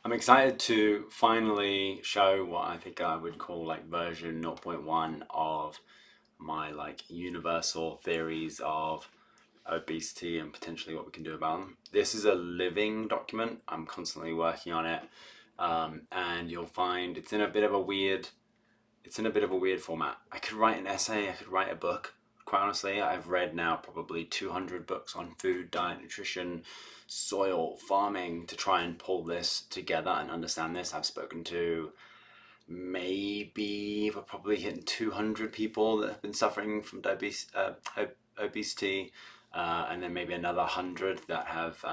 I'm excited to finally show what I think I would call like version zero point 0.1 of my like universal theories of obesity and potentially what we can do about them. This is a living document. I'm constantly working on it, and you'll find it's in a bit of a weird format. I could write an essay. I could write a book. Quite honestly, I've read now probably 200 books on food, diet, nutrition, soil, farming to try and pull this together and understand this. I've spoken to maybe we're probably hitting 200 people that have been suffering from obesity, and then maybe another 100 that have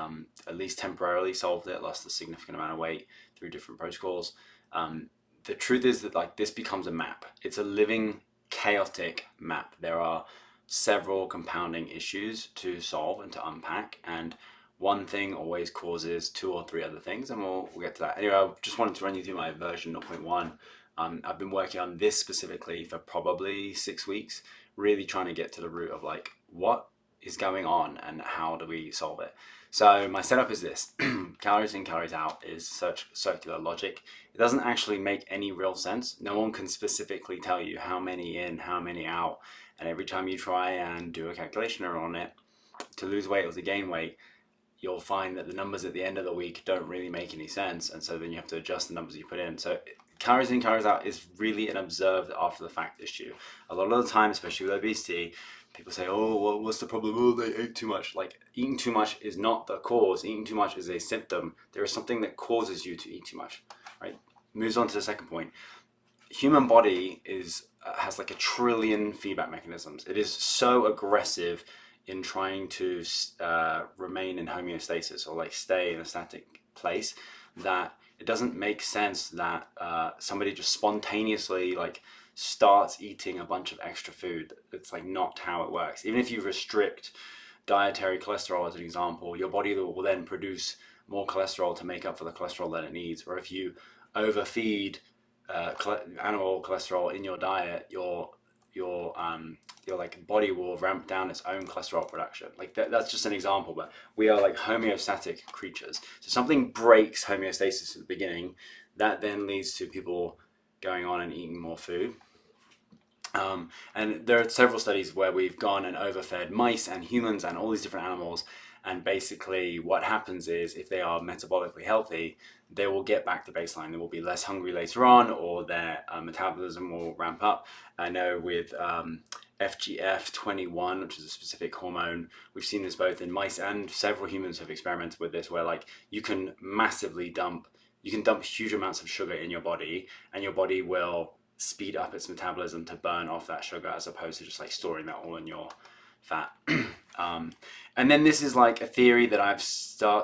at least temporarily solved it, lost a significant amount of weight through different protocols. The truth is that like this becomes a map. It's a living, chaotic map. There are several compounding issues to solve and to unpack, and one thing always causes two or three other things, and we'll get to that. Anyway, I just wanted to run you through my version 0.1. I've been working on this specifically for probably 6 weeks, really trying to get to the root of like what is going on and how do we solve it. So my setup is this: calories in, calories out is such circular logic. It doesn't actually make any real sense. No one can specifically tell you how many in, how many out, and every time you try and do a calculation on it to lose weight or to gain weight, you'll find that the numbers at the end of the week don't really make any sense, and so then you have to adjust the numbers you put in. So calories in, calories out is really an observed after the fact issue. A lot of the time, especially with obesity, people say, oh, well, what's the problem? Oh, they ate too much. Like, eating too much is not the cause. Eating too much is a symptom. There is something that causes you to eat too much, right? Moves on to the second point. Human body has like 1 trillion feedback mechanisms. It is so aggressive in trying to remain in homeostasis or like stay in a static place that it doesn't make sense that somebody just spontaneously like starts eating a bunch of extra food. It's like not how it works. Even if you restrict dietary cholesterol as an example, your body will then produce more cholesterol to make up for the cholesterol that it needs. Or if you overfeed animal cholesterol in your diet, your like body will ramp down its own cholesterol production. Like that's just an example, but we are like homeostatic creatures. So something breaks homeostasis at the beginning, that then leads to people going on and eating more food. And there are several studies where we've gone and overfed mice and humans and all these different animals. And basically what happens is if they are metabolically healthy, they will get back to baseline. They will be less hungry later on, or their metabolism will ramp up. I know with FGF21, which is a specific hormone, we've seen this both in mice and several humans have experimented with this, where like you can dump huge amounts of sugar in your body, and your body will speed up its metabolism to burn off that sugar as opposed to just like storing that all in your fat. And then this is like a theory that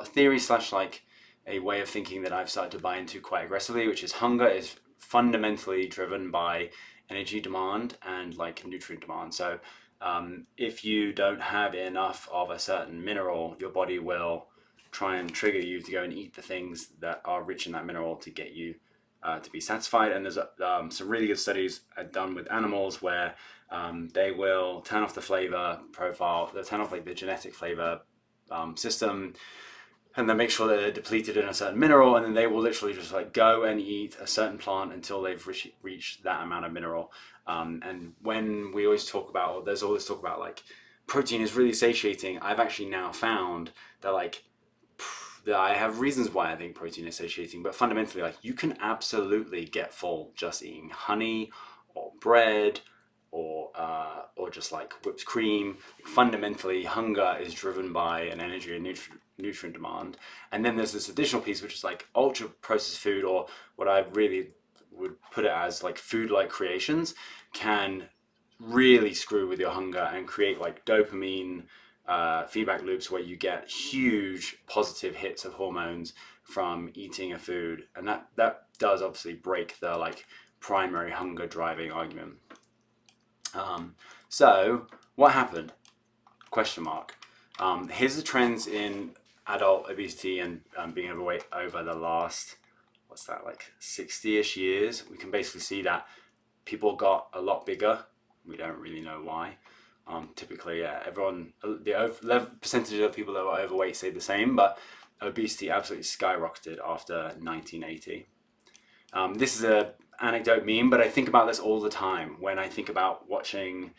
theory slash like a way of thinking that I've started to buy into quite aggressively, which is hunger is fundamentally driven by energy demand and like nutrient demand. So if you don't have enough of a certain mineral, your body will try and trigger you to go and eat the things that are rich in that mineral to get you to be satisfied. And there's some really good studies done with animals where they will turn off the flavor profile, they'll turn off like the genetic flavor system, and then make sure that they're depleted in a certain mineral, and then they will literally just like go and eat a certain plant until they've reached that amount of mineral. And when we always talk about, or there's always talk about like protein is really satiating, I've actually now found that like I have reasons why I think protein is satiating, but fundamentally, like you can absolutely get full just eating honey or bread or just like whipped cream. Fundamentally, hunger is driven by an energy and nutrient demand, and then there's this additional piece which is like ultra processed food, or what I really would put it as like food-like creations, can really screw with your hunger and create like dopamine feedback loops where you get huge positive hits of hormones from eating a food, and that does obviously break the like primary hunger driving argument. So what happened? Question mark. Here's the trends in adult obesity and being overweight over the last, what's that, like 60-ish years. We can basically see that people got a lot bigger. We don't really know why. Typically, yeah, the percentage of people that were overweight stayed the same, but obesity absolutely skyrocketed after 1980. This is a anecdote meme, but I think about this all the time when I think about watching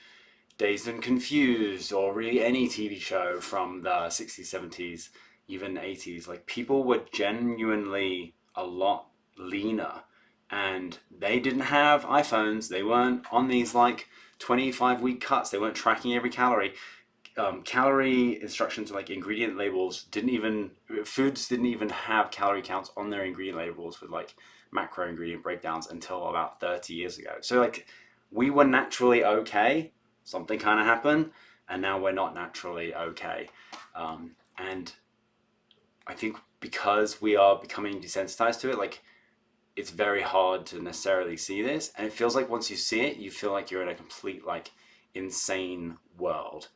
Dazed and Confused, or really any TV show from the 60s, 70s, even 80s. Like, people were genuinely a lot leaner, and they didn't have iPhones. They weren't on these like 25-week cuts. They weren't tracking every calorie. Calorie instructions, like ingredient labels, foods didn't even have calorie counts on their ingredient labels with like macro ingredient breakdowns until about 30 years ago. So like, we were naturally okay. Something kind of happened, and now we're not naturally okay. And I think because we are becoming desensitized to it, like, it's very hard to necessarily see this. And it feels like once you see it, you feel like you're in a complete, like, insane world.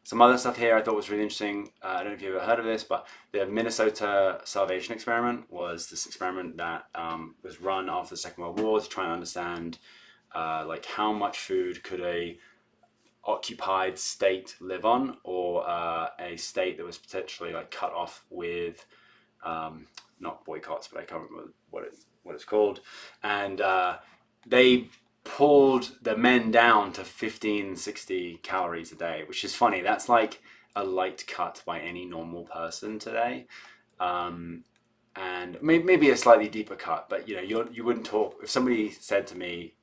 Some other stuff here I thought was really interesting. I don't know if you've ever heard of this, but the Minnesota Starvation experiment was this experiment that was run after the Second World War to try and understand like how much food could a occupied state live on, or a state that was potentially like cut off with not boycotts, but I can't remember what it's called. And they pulled the men down to 1560 calories a day, which is funny. That's like a light cut by any normal person today. And maybe a slightly deeper cut, but you wouldn't talk if somebody said to me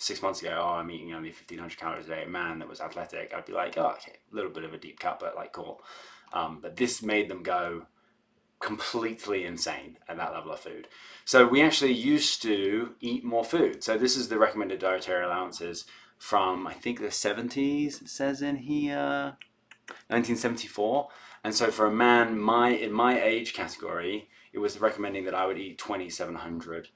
6 months ago, oh, I'm eating only 1500 calories a day, a man that was athletic, I'd be like, oh, okay, a little bit of a deep cut, but like, cool. But this made them go completely insane at that level of food. So we actually used to eat more food. So this is the recommended dietary allowances from, I think, the 70s, it says in here, 1974. And so for a man in my age category, it was recommending that I would eat 2700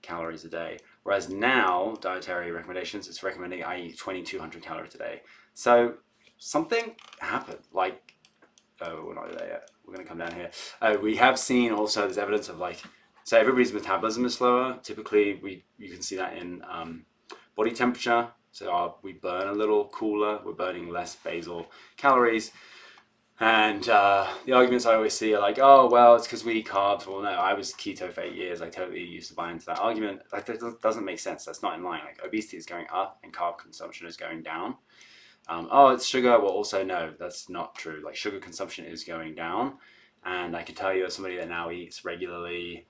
calories a day. Whereas now, dietary recommendations, it's recommending I eat 2200 calories a day. So something happened. Like, oh, we're not there yet. We're going to come down here. We have seen also there's evidence of like, so everybody's metabolism is slower. Typically, you can see that in body temperature. So we burn a little cooler. We're burning less basal calories. And the arguments I always see are like, oh, well, it's because we eat carbs. Well, no, I was keto for 8 years. I totally used to buy into that argument. Like, that doesn't make sense. That's not in line. Like, obesity is going up and carb consumption is going down. Oh, it's sugar. Well, also, no, that's not true. Like, sugar consumption is going down. And I can tell you, as somebody that now eats regularly,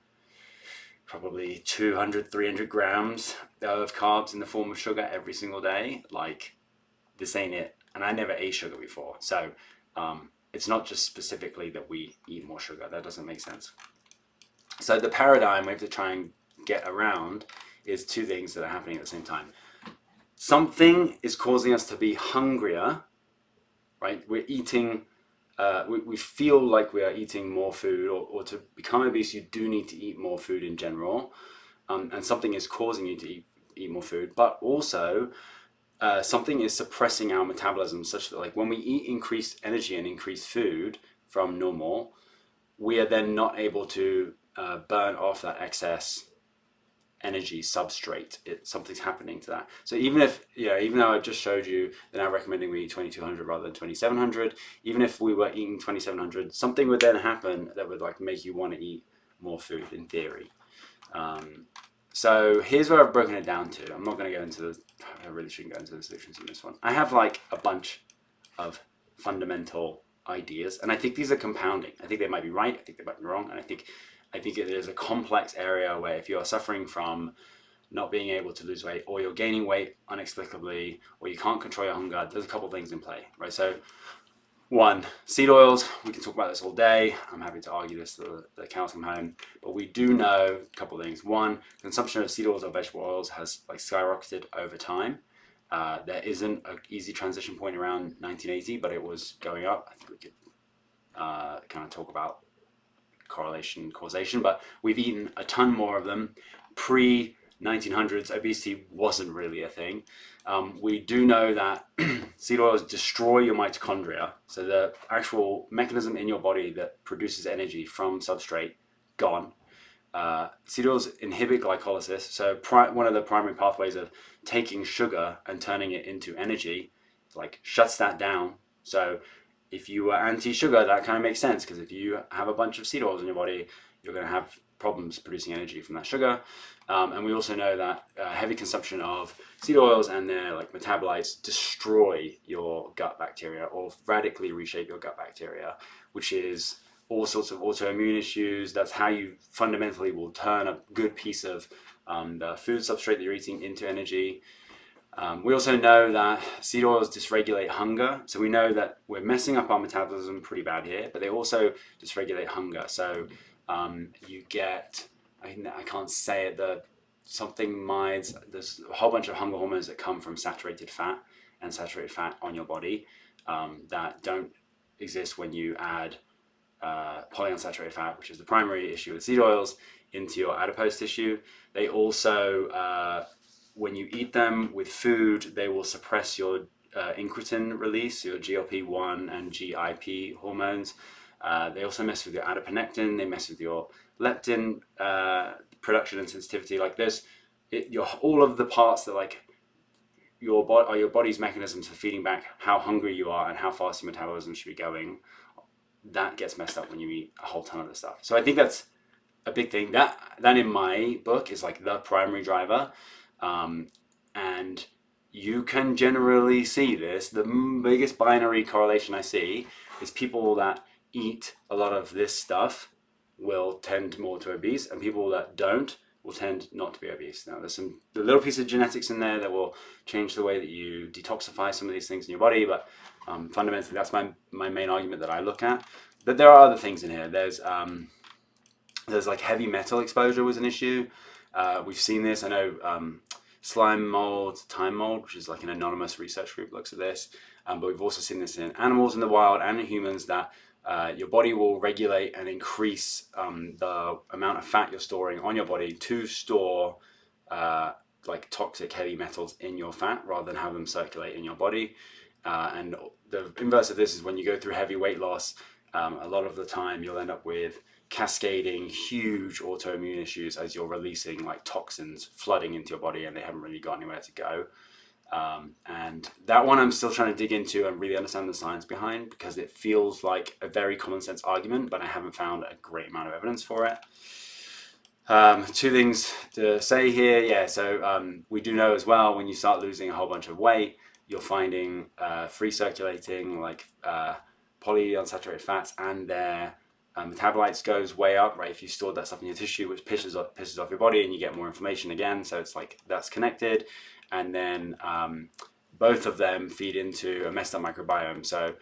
probably 200, 300 grams of carbs in the form of sugar every single day, like, this ain't it. And I never ate sugar before. So it's not just specifically that we eat more sugar. That doesn't make sense. So the paradigm we have to try and get around is two things that are happening at the same time. Something is causing us to be hungrier, right? We're eating, we feel like we are eating more food, or to become obese, you do need to eat more food in general. And something is causing you to eat more food, but also something is suppressing our metabolism such that, like, when we eat increased energy and increased food from normal, we are then not able to burn off that excess energy substrate. Something's happening to that. So even though I just showed you that I'm recommending we eat 2200 rather than 2700, even if we were eating 2700, something would then happen that would like make you want to eat more food in theory. So here's where I've broken it down to. I'm not going to go into I really shouldn't go into the solutions in this one. I have like a bunch of fundamental ideas, and I think these are compounding. I think they might be right, I think they might be wrong, and I think it is a complex area where if you are suffering from not being able to lose weight, or you're gaining weight inexplicably, or you can't control your hunger, there's a couple of things in play, right? So one, seed oils, we can talk about this all day. I'm happy to argue this till the cows come home, but we do know a couple of things. One, consumption of seed oils or vegetable oils has like skyrocketed over time. There isn't an easy transition point around 1980, but it was going up. I think we could kind of talk about correlation, causation, but we've eaten a ton more of them. Pre-1900s, obesity wasn't really a thing. We do know that seed oils destroy your mitochondria, so the actual mechanism in your body that produces energy from substrate, gone. Seed oils inhibit glycolysis, so one of the primary pathways of taking sugar and turning it into energy, like, shuts that down. So if you were anti-sugar, that kind of makes sense, because if you have a bunch of seed oils in your body, you're going to have problems producing energy from that sugar. And we also know that heavy consumption of seed oils and their like metabolites destroy your gut bacteria, or radically reshape your gut bacteria, which is all sorts of autoimmune issues. That's how you fundamentally will turn a good piece of the food substrate that you're eating into energy. We also know that seed oils dysregulate hunger. So we know that we're messing up our metabolism pretty bad here, but they also dysregulate hunger. So you get, I can't say it, there's a whole bunch of hunger hormones that come from saturated fat and saturated fat on your body that don't exist when you add polyunsaturated fat, which is the primary issue with seed oils, into your adipose tissue. They also, when you eat them with food, they will suppress your incretin release, your GLP-1 and GIP hormones. They also mess with your adiponectin. They mess with your leptin production and sensitivity. Like all of the parts that like your body's mechanisms for feeding back how hungry you are and how fast your metabolism should be going. That gets messed up when you eat a whole ton of this stuff. So I think that's a big thing. That in my book is like the primary driver. And you can generally see this. The biggest binary correlation I see is people that eat a lot of this stuff will tend more to obese, and people that don't will tend not to be obese. Now, there's a little piece of genetics in there that will change the way that you detoxify some of these things in your body, but fundamentally, that's my main argument that I look at. But there are other things in here. There's like heavy metal exposure was an issue. We've seen this. I know slime mold, time mold, which is like an anonymous research group, looks at this. But we've also seen this in animals in the wild and in humans, that your body will regulate and increase the amount of fat you're storing on your body to store like toxic heavy metals in your fat rather than have them circulate in your body. And the inverse of this is when you go through heavy weight loss, a lot of the time you'll end up with cascading huge autoimmune issues as you're releasing like toxins flooding into your body and they haven't really got anywhere to go. And that one I'm still trying to dig into and really understand the science behind, because it feels like a very common sense argument, but I haven't found a great amount of evidence for it. Two things to say here. Yeah, so we do know as well, when you start losing a whole bunch of weight, you're finding free circulating like polyunsaturated fats and their metabolites goes way up, right? If you stored that stuff in your tissue, which pisses off your body, and you get more inflammation again. So it's like that's connected. And then both of them feed into a messed up microbiome. So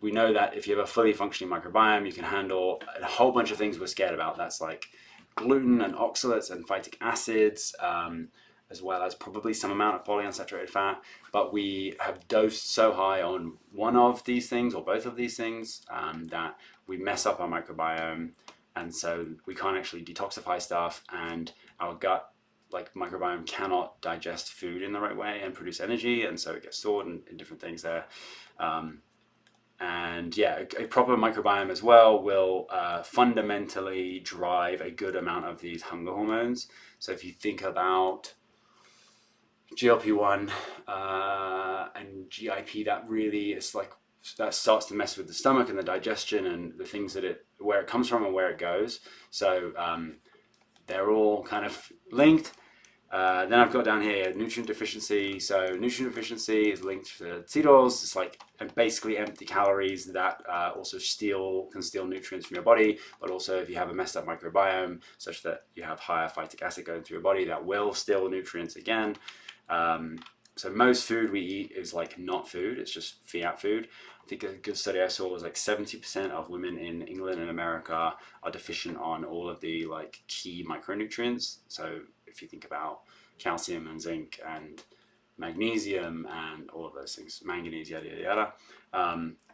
we know that if you have a fully functioning microbiome, you can handle a whole bunch of things we're scared about. That's like gluten and oxalates and phytic acids, as well as probably some amount of polyunsaturated fat. But we have dosed so high on one of these things or both of these things that we mess up our microbiome. And so we can't actually detoxify stuff, and our gut like microbiome cannot digest food in the right way and produce energy, and so it gets stored in different things there. And yeah, a proper microbiome as well will fundamentally drive a good amount of these hunger hormones. So if you think about GLP-1 and GIP, that really is like, that starts to mess with the stomach and the digestion and the things that where it comes from and where it goes. So they're all kind of linked. Then I've got down here nutrient deficiency. So nutrient deficiency is linked to seed oils. It's like basically empty calories that also can steal nutrients from your body. But also if you have a messed up microbiome such that you have higher phytic acid going through your body, that will steal nutrients again. So most food we eat is like not food. It's just fiat food. I think a good study I saw was like 70% of women in England and America are deficient on all of the like key micronutrients. So if you think about calcium and zinc and magnesium and all of those things, manganese, yada, yada, yada.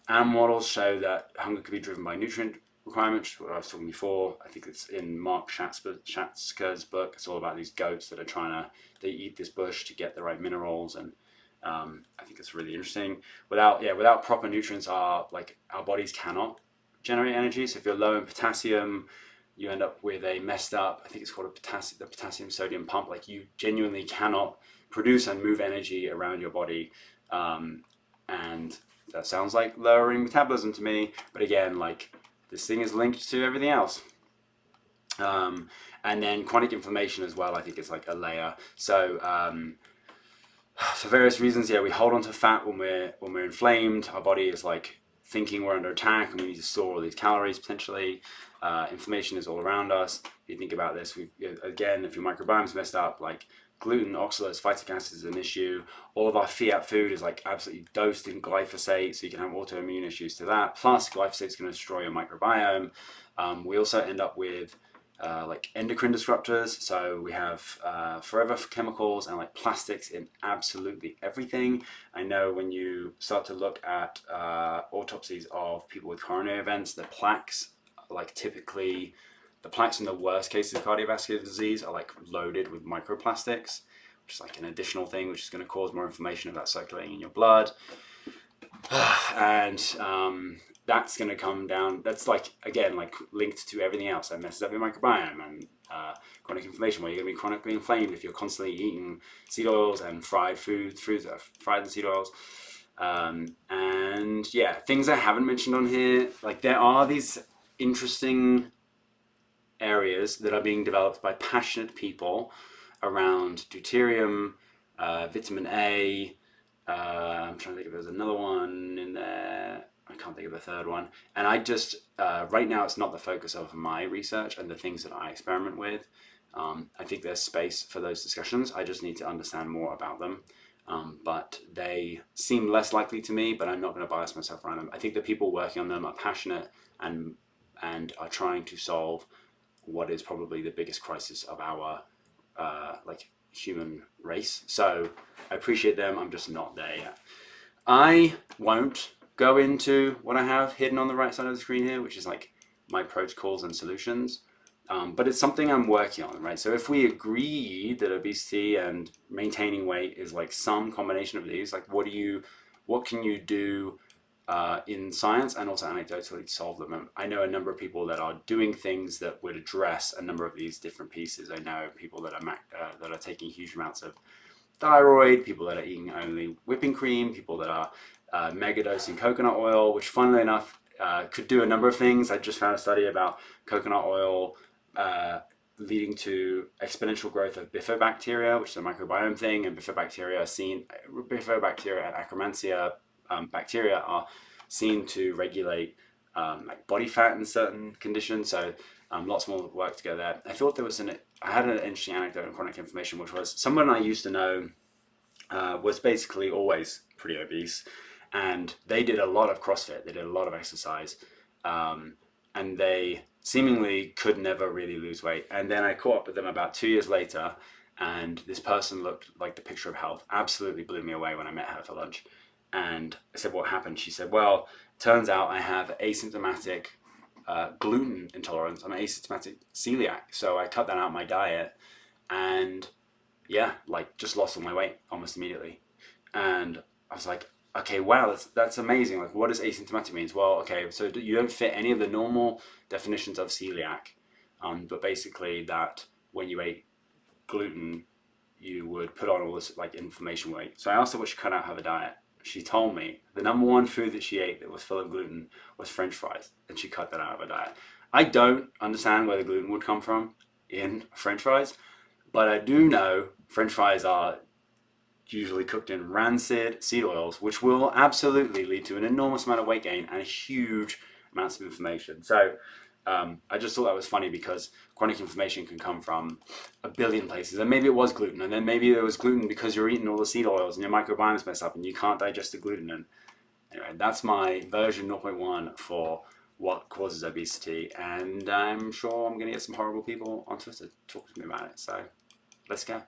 Animal models show that hunger could be driven by nutrient requirements, what I was talking before. I think it's in Mark Schatzker's book. It's all about these goats that are they eat this bush to get the right minerals, and I think it's really interesting. Without proper nutrients, our bodies cannot generate energy. So if you're low in potassium, you end up with a messed up, I think it's called the potassium sodium pump. Like you genuinely cannot produce and move energy around your body. And that sounds like lowering metabolism to me, but again, like, this thing is linked to everything else. And then chronic inflammation as well, I think it's like a layer. So for various reasons, yeah, we hold on to fat when we're inflamed. Our body is like thinking we're under attack and we need to store all these calories potentially. Inflammation is all around us. If you think about this, again, if your microbiome's messed up, like gluten, oxalates, phytic acid is an issue. All of our fiat food is like absolutely dosed in glyphosate, so you can have autoimmune issues to that. Plus, glyphosate is going to destroy your microbiome. We also end up with like endocrine disruptors, so we have forever chemicals and like plastics in absolutely everything. I know when you start to look at autopsies of people with coronary events, the plaques, like typically the plaques in the worst cases of cardiovascular disease are like loaded with microplastics, which is like an additional thing which is going to cause more inflammation of that circulating in your blood. And that's going to come down. That's like, again, like linked to everything else that messes up your microbiome and chronic inflammation, where you're going to be chronically inflamed if you're constantly eating seed oils and fried foods that are fried in seed oils. And yeah, things I haven't mentioned on here, like there are these interesting areas that are being developed by passionate people around deuterium, vitamin A. I'm trying to think if there's another one in there. I can't think of the third one. And I just, right now it's not the focus of my research and the things that I experiment with. I think there's space for those discussions. I just need to understand more about them. But they seem less likely to me, but I'm not going to bias myself around them. I think the people working on them are passionate and are trying to solve what is probably the biggest crisis of our like human race. So I appreciate them. I'm just not there yet. I won't go into what I have hidden on the right side of the screen here, which is like my protocols and solutions. But it's something I'm working on, right? So if we agree that obesity and maintaining weight is like some combination of these, like what can you do in science and also anecdotally to solve them? I know a number of people that are doing things that would address a number of these different pieces. I know people that are taking huge amounts of thyroid, people that are eating only whipping cream, people that are mega dosing coconut oil, which funnily enough could do a number of things. I just found a study about coconut oil leading to exponential growth of bifidobacteria, which is a microbiome thing, and bifidobacteria and Akkermansia bacteria are seen to regulate like body fat in certain conditions. So lots more work to go there. I thought I had an interesting anecdote on chronic inflammation, which was someone I used to know was basically always pretty obese, and they did a lot of CrossFit, they did a lot of exercise, and they seemingly could never really lose weight. And then I caught up with them about 2 years later, and this person looked like the picture of health. Absolutely blew me away when I met her for lunch. And I said, what happened? She said, well, turns out I have asymptomatic gluten intolerance. I'm an asymptomatic celiac. So I cut that out of my diet, and yeah, like just lost all my weight almost immediately. And I was like, okay, wow, that's amazing. Like, what does asymptomatic means? Well, okay, so you don't fit any of the normal definitions of celiac, but basically that when you ate gluten, you would put on all this like inflammation weight. So I asked her what she cut out of her diet. She told me the number one food that she ate that was full of gluten was French fries, and she cut that out of her diet. I don't understand where the gluten would come from in French fries, but I do know French fries are usually cooked in rancid seed oils, which will absolutely lead to an enormous amount of weight gain and huge amounts of inflammation. So I just thought that was funny because chronic inflammation can come from a billion places. And maybe it was gluten, and then maybe there was gluten because you're eating all the seed oils and your microbiome's messed up and you can't digest the gluten. And anyway, that's my version 0.1 for what causes obesity. And I'm sure I'm going to get some horrible people on Twitter talking to me about it. So let's go.